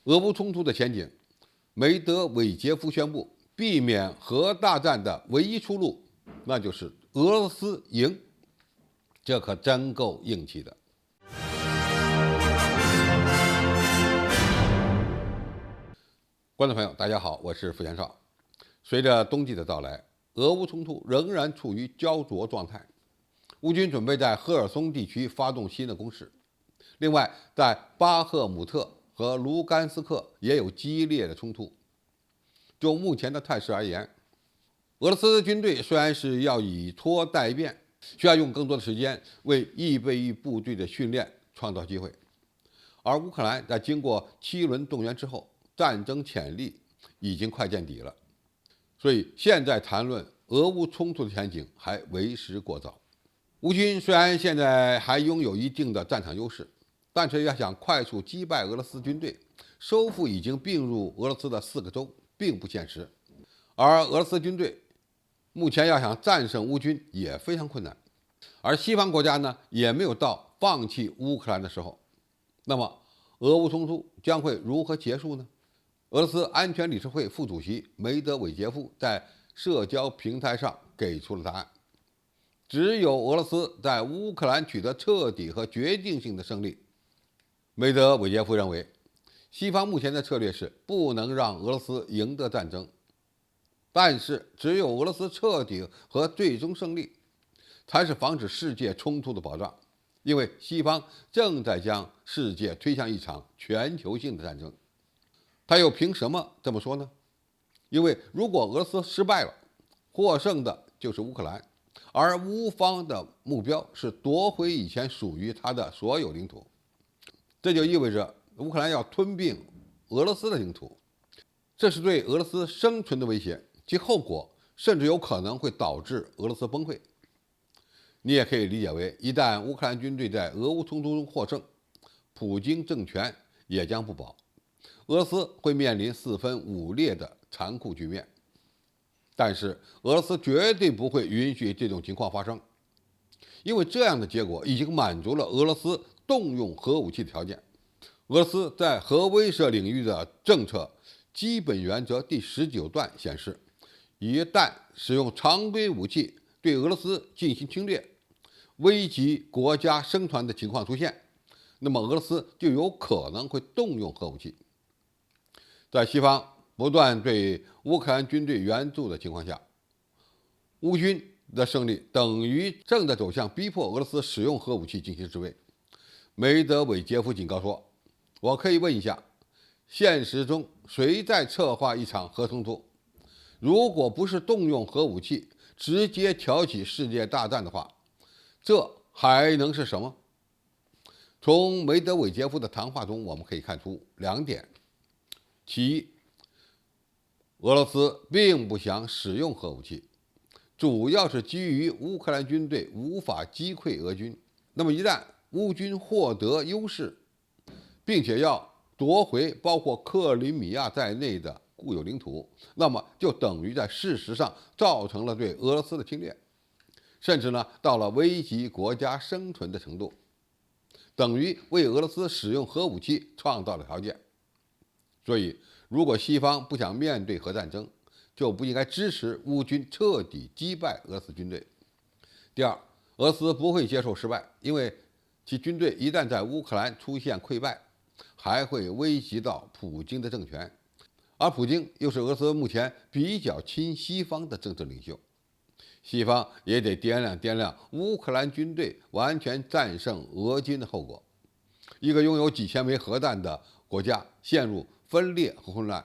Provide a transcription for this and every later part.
俄乌冲突的前景，梅德韦杰夫宣布，避免核大战的唯一出路，那就是俄罗斯赢。这可真够硬气的。观众朋友，大家好，我是付全少。随着冬季的到来，俄乌冲突仍然处于焦灼状态。乌军准备在赫尔松地区发动新的攻势，另外，在巴赫姆特和卢甘斯克也有激烈的冲突。就目前的态势而言，俄罗斯军队虽然是要以拖待变，需要用更多的时间为预备役部队的训练创造机会，而乌克兰在经过7轮动员之后，战争潜力已经快见底了，所以现在谈论俄乌冲突的前景还为时过早。乌军虽然现在还拥有一定的战场优势，但是要想快速击败俄罗斯军队，收复已经并入俄罗斯的4个州并不现实，而俄罗斯军队目前要想战胜乌军也非常困难，而西方国家呢也没有到放弃乌克兰的时候。那么俄乌冲突将会如何结束呢？俄罗斯安全理事会副主席梅德韦杰夫在社交平台上给出了答案：只有俄罗斯在乌克兰取得彻底和决定性的胜利。梅德韦杰夫认为，西方目前的策略是不能让俄罗斯赢得战争，但是只有俄罗斯彻底和最终胜利，才是防止世界冲突的保障。因为西方正在将世界推向一场全球性的战争。他又凭什么这么说呢？因为如果俄罗斯失败了，获胜的就是乌克兰，而乌方的目标是夺回以前属于他的所有领土，这就意味着乌克兰要吞并俄罗斯的领土，这是对俄罗斯生存的威胁，其后果甚至有可能会导致俄罗斯崩溃。你也可以理解为，一旦乌克兰军队在俄乌冲突中获胜，普京政权也将不保，俄罗斯会面临4分5裂的残酷局面。但是俄罗斯绝对不会允许这种情况发生，因为这样的结果已经满足了俄罗斯动用核武器的条件。俄罗斯在核威慑领域的政策基本原则第19段显示，一旦使用常规武器对俄罗斯进行侵略，危及国家生存的情况出现，那么俄罗斯就有可能会动用核武器。在西方不断对乌克兰军队援助的情况下，乌军的胜利等于正在走向逼迫俄罗斯使用核武器进行自卫。梅德韦杰夫警告说，我可以问一下，现实中谁在策划一场核冲突？如果不是动用核武器直接挑起世界大战的话，这还能是什么？从梅德韦杰夫的谈话中，我们可以看出2点：其一，俄罗斯并不想使用核武器，主要是基于乌克兰军队无法击溃俄军。那么一旦乌军获得优势，并且要夺回包括克里米亚在内的固有领土，那么就等于在事实上造成了对俄罗斯的侵略，甚至呢到了危及国家生存的程度，等于为俄罗斯使用核武器创造了条件。所以如果西方不想面对核战争，就不应该支持乌军彻底击败俄罗斯军队。第二，俄罗斯不会接受失败，因为其军队一旦在乌克兰出现溃败，还会危及到普京的政权，而普京又是俄罗斯目前比较亲西方的政治领袖，西方也得掂量乌克兰军队完全战胜俄军的后果。一个拥有几千枚核弹的国家陷入分裂和混乱，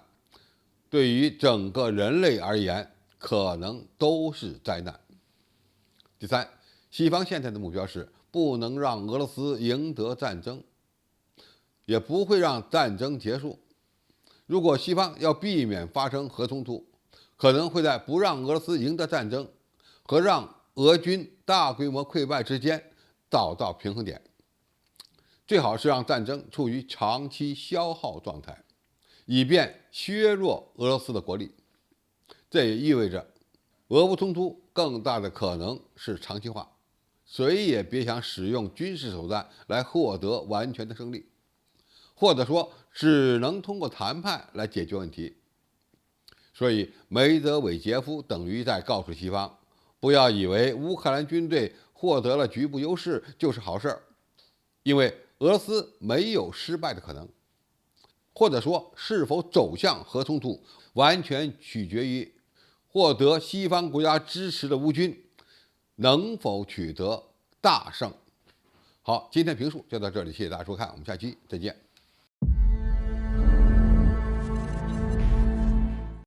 对于整个人类而言，可能都是灾难。第三，西方现在的目标是不能让俄罗斯赢得战争，也不会让战争结束。如果西方要避免发生核冲突，可能会在不让俄罗斯赢得战争和让俄军大规模溃败之间找到平衡点，最好是让战争处于长期消耗状态，以便削弱俄罗斯的国力。这也意味着俄乌冲突更大的可能是长期化，谁也别想使用军事手段来获得完全的胜利，或者说只能通过谈判来解决问题。所以梅德韦杰夫等于在告诉西方，不要以为乌克兰军队获得了局部优势就是好事儿，因为俄罗斯没有失败的可能，或者说是否走向核冲突，完全取决于获得西方国家支持的乌军能否取得大胜。好，今天评述就到这里，谢谢大家收看，我们下期再见。